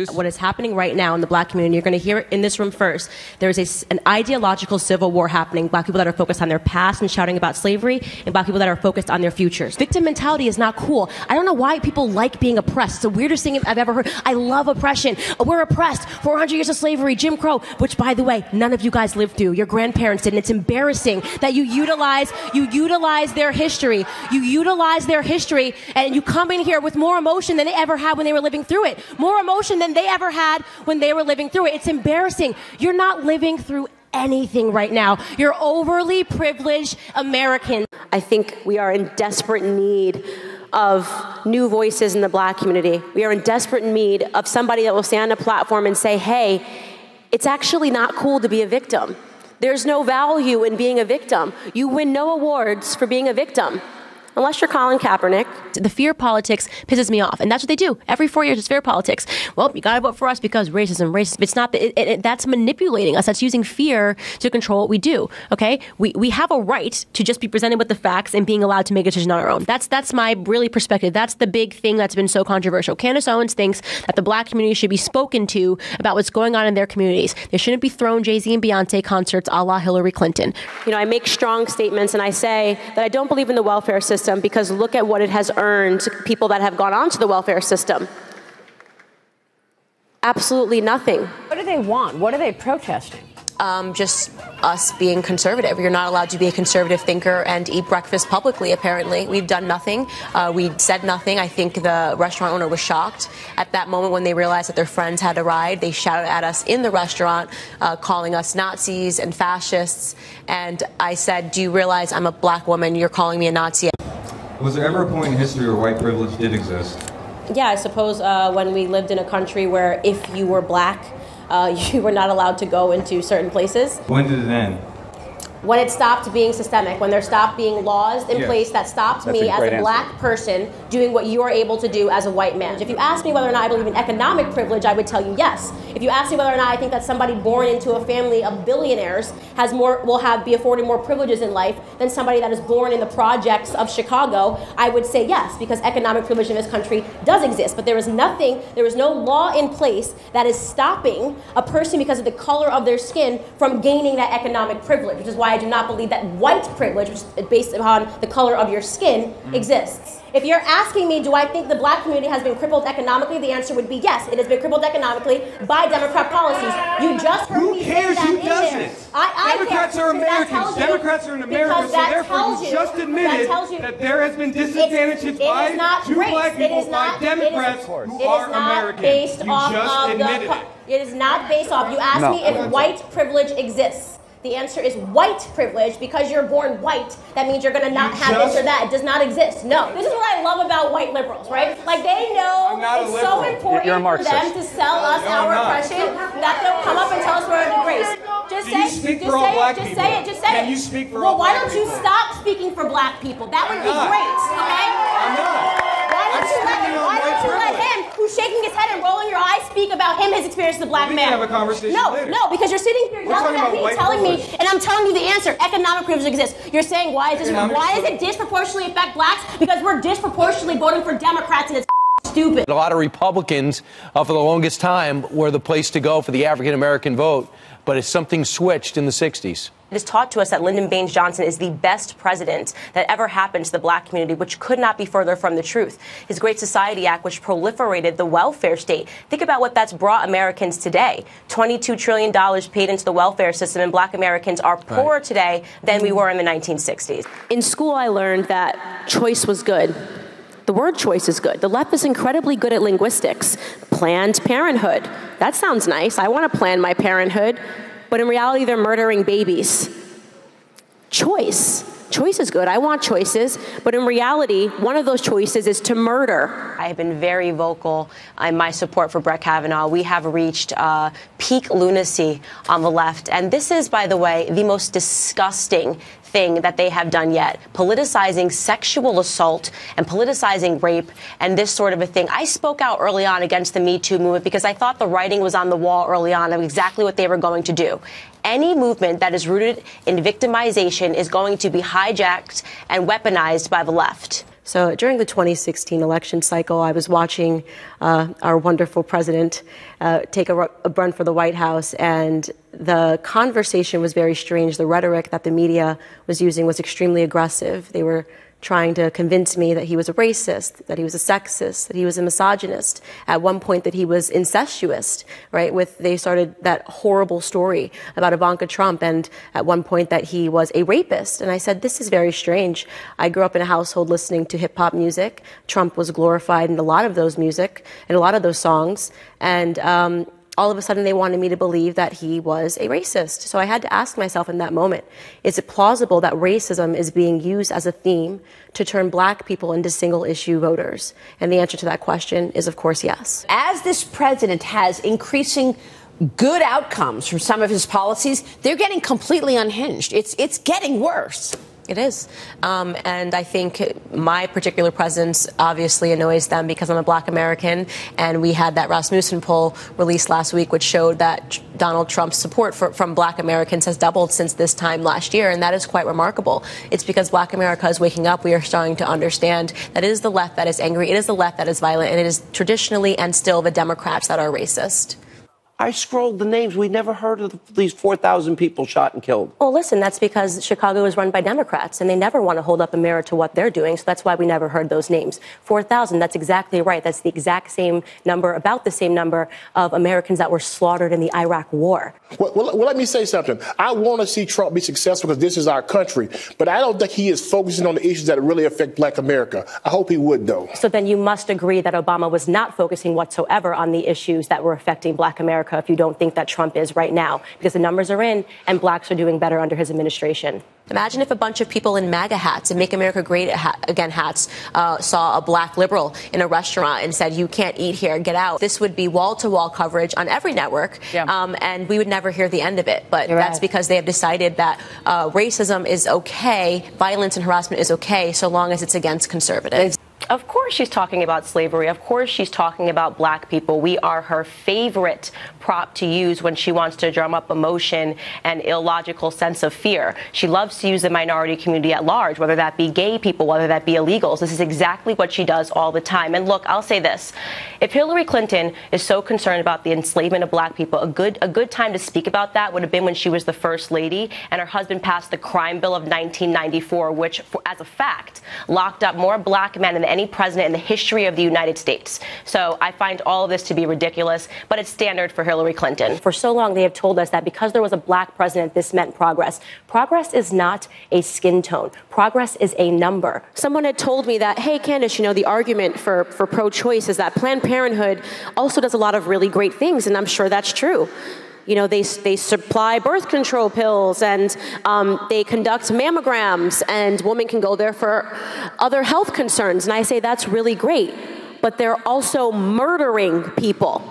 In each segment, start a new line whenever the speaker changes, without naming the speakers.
What is happening right now in the black community, you're going to hear it in this room first. There is an ideological civil war happening. Black people that are focused on their past and shouting about slavery, and black people that are focused on their futures. Victim mentality is not cool. I don't know why people like being oppressed. It's the weirdest thing I've ever heard. I love oppression. We're oppressed. 400 years of slavery, Jim Crow, which, by the way, none of you guys lived through. Your grandparents did, and it's embarrassing that you utilize their history. You utilize their history, and you come in here with more emotion than they ever had when they were living through it. More emotion than they ever had when they were living through it. It's embarrassing. You're not living through anything right now. You're overly privileged Americans.
I think we are in desperate need of new voices in the black community. We are in desperate need of somebody that will stand on a platform and say, hey, it's actually not cool to be a victim. There's no value in being a victim. You win no awards for being a victim. Unless you're Colin Kaepernick.
The fear politics pisses me off. And that's what they do. Every 4 years, it's fear politics. Well, you got to vote for us because racism. It's not, that's manipulating us. That's using fear to control what we do. Okay? We have a right to just be presented with the facts and being allowed to make a decision on our own. That's my really perspective. That's the big thing that's been so controversial. Candace Owens thinks that the black community should be spoken to about what's going on in their communities. They shouldn't be thrown Jay-Z and Beyonce concerts a la Hillary Clinton.
You know, I make strong statements and I say that I don't believe in the welfare system, because look at what it has earned people that have gone onto the welfare system. Absolutely nothing.
What do they want? What are they protesting?
Just us being conservative. You're not allowed to be a conservative thinker and eat breakfast publicly, apparently. We've done nothing. We said nothing. I think the restaurant owner was shocked at that moment when they realized that their friends had arrived. They shouted at us in the restaurant, calling us Nazis and fascists. And I said, do you realize I'm a black woman? You're calling me a Nazi.
Was there ever a point in history where white privilege did exist?
Yeah, I suppose when we lived in a country where if you were black, you were not allowed to go into certain places.
When did it end?
When it stopped being systemic, when there stopped being laws in place that stopped me as a black person doing what you are able to do as a white man. If you ask me whether or not I believe in economic privilege, I would tell you yes. If you ask me whether or not I think that somebody born into a family of billionaires be afforded more privileges in life than somebody that is born in the projects of Chicago, I would say yes, because economic privilege in this country does exist. But there is no law in place that is stopping a person because of the color of their skin from gaining that economic privilege, which is why I do not believe that white privilege, which is based upon the color of your skin, exists. If you're asking me, do I think the black community has been crippled economically, the answer would be yes. It has been crippled economically by Democrat policies. You just heard me say that in there.
Democrats are Americans. Democrats are in America, so therefore you just admitted that there has been disadvantages by two black people by Democrats who are Americans. You just admitted it.
It is not based off. You asked me if white privilege exists. The answer is white privilege. Because you're born white, that means you're going to not have this or that. It does not exist. No. This is what I love about white liberals, right? Like, they know it's so important for them to sell us our oppression that they'll come up and tell us we're a disgrace. Just say it.
Can you speak for all
Well, why
black
don't you
people?
stop speaking for black people? That would be great, okay?
I'm not.
Why don't you let him, who's shaking his head and rolling your eyes, speak about his experience as a black man?
We can have a conversation later.
No, because you're sitting here yelling at me, telling me, and I'm telling you the answer. Economic privilege exists. You're saying, why does it disproportionately affect blacks? Because we're disproportionately voting for Democrats, and it's stupid.
A lot of Republicans, for the longest time, were the place to go for the African-American vote, but it's something switched in the 60s.
It is taught to us that Lyndon Baines Johnson is the best president that ever happened to the black community, which could not be further from the truth. His Great Society Act, which proliferated the welfare state. Think about what that's brought Americans today. $22 trillion paid into the welfare system, and black Americans are poorer today than we were in the 1960s.
In school, I learned that choice was good. The word choice is good. The left is incredibly good at linguistics. Planned Parenthood. That sounds nice. I want to plan my parenthood. But in reality, they're murdering babies. Choice. Choice is good. I want choices. But in reality, one of those choices is to murder.
I have been very vocal in my support for Brett Kavanaugh. We have reached peak lunacy on the left. And this is, by the way, the most disgusting thing that they have done yet. Politicizing sexual assault and politicizing rape and this sort of a thing. I spoke out early on against the Me Too movement because I thought the writing was on the wall early on of exactly what they were going to do. Any movement that is rooted in victimization is going to be hijacked and weaponized by the left.
So during the 2016 election cycle, I was watching our wonderful president take a run for the White House, and the conversation was very strange. The rhetoric that the media was using was extremely aggressive. They were trying to convince me that he was a racist, that he was a sexist, that he was a misogynist. At one point that he was incestuous, right? They started that horrible story about Ivanka Trump, and at one point that he was a rapist. And I said, this is very strange. I grew up in a household listening to hip hop music. Trump was glorified in a lot of those music and a lot of those songs. And all of a sudden they wanted me to believe that he was a racist. So I had to ask myself in that moment, is it plausible that racism is being used as a theme to turn black people into single issue voters? And the answer to that question is, of course, yes.
As this president has increasing good outcomes from some of his policies, they're getting completely unhinged. It's getting worse.
It is. And I think my particular presence obviously annoys them because I'm a black American. And we had that Rasmussen poll released last week, which showed that Donald Trump's support from black Americans has doubled since this time last year. And that is quite remarkable. It's because black America is waking up. We are starting to understand that it is the left that is angry. It is the left that is violent. And it is traditionally and still the Democrats that are racist.
I scrolled the names. We never heard of these 4,000 people shot and killed.
Well, listen, that's because Chicago is run by Democrats, and they never want to hold up a mirror to what they're doing, so that's why we never heard those names. 4,000, that's exactly right. That's the exact same number, about the same number of Americans that were slaughtered in the Iraq War.
Well, let me say something. I want to see Trump be successful because this is our country, but I don't think he is focusing on the issues that really affect black America. I hope he would, though.
So then you must agree that Obama was not focusing whatsoever on the issues that were affecting black America if you don't think that Trump is right now, because the numbers are in and blacks are doing better under his administration. Imagine if a bunch of people in MAGA hats and Make America Great Again hats saw a black liberal in a restaurant and said, you can't eat here, get out. This would be wall-to-wall coverage on every network, and we would never hear the end of it. But that's because they have decided that racism is okay, violence and harassment is okay, so long as it's against conservatives.
Of course she's talking about slavery. Of course she's talking about black people. We are her favorite prop to use when she wants to drum up emotion and illogical sense of fear. She loves to use the minority community at large, whether that be gay people, whether that be illegals. This is exactly what she does all the time. And look, I'll say this. If Hillary Clinton is so concerned about the enslavement of black people, a good time to speak about that would have been when she was the first lady and her husband passed the crime bill of 1994, which, as a fact, locked up more black men than any president in the history of the United States. So I find all of this to be ridiculous, but it's standard for Hillary Clinton.
For so long, they have told us that because there was a black president, this meant progress. Progress is not a skin tone. Progress is a number. Someone had told me that, hey, Candace, you know, the argument for pro-choice is that Planned Parenthood also does a lot of really great things, and I'm sure that's true. You know, they supply birth control pills, and they conduct mammograms, and women can go there for other health concerns. And I say that's really great, but they're also murdering people.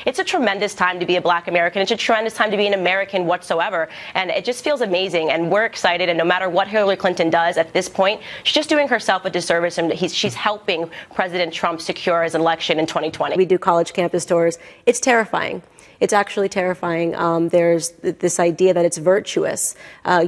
It's a tremendous time to be a black American. It's a tremendous time to be an American whatsoever. And it just feels amazing. And we're excited. And no matter what Hillary Clinton does at this point, she's just doing herself a disservice. And she's helping President Trump secure his election in 2020.
We do college campus tours. It's terrifying. It's actually terrifying. There's this idea that it's virtuous.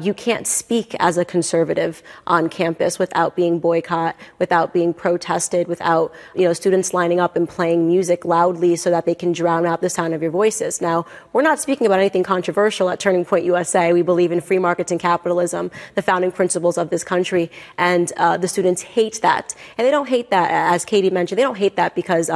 You can't speak as a conservative on campus without being boycotted, without being protested, without, you know, students lining up and playing music loudly so that they can drown out the sound of your voices. Now, we're not speaking about anything controversial at Turning Point USA. We believe in free markets and capitalism, the founding principles of this country, and the students hate that. And they don't hate that, as Katie mentioned, they don't hate that because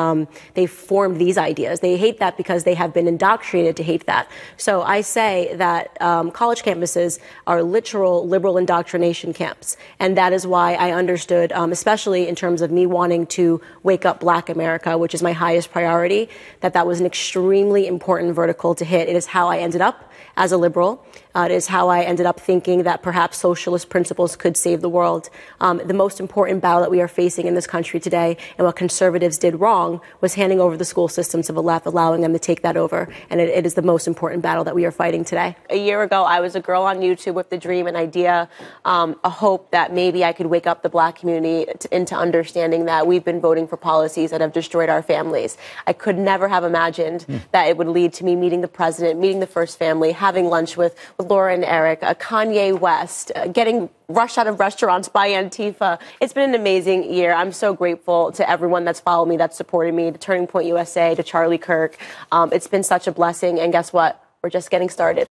they formed these ideas. They hate that because they have been indoctrinated to hate that. So I say that college campuses are literal liberal indoctrination camps. And that is why I understood, especially in terms of me wanting to wake up black America, which is my highest priority, that was an extremely important vertical to hit. It is how I ended up as a liberal. It is how I ended up thinking that perhaps socialist principles could save the world. The most important battle that we are facing in this country today, and what conservatives did wrong, was handing over the school system to the left, allowing them to take that over. And it is the most important battle that we are fighting today. A year ago, I was a girl on YouTube with the dream, an idea, a hope that maybe I could wake up the black community into understanding that we've been voting for policies that have destroyed our families. I could never have imagined that it would lead to me meeting the president, meeting the first family, having lunch with
Laura and Eric, Kanye West, getting rushed out of restaurants by Antifa. It's been an amazing year. I'm so grateful to everyone that's followed me, that's supported me, to Turning Point USA, to Charlie Kirk. It's been such a blessing. And guess what? We're just getting started.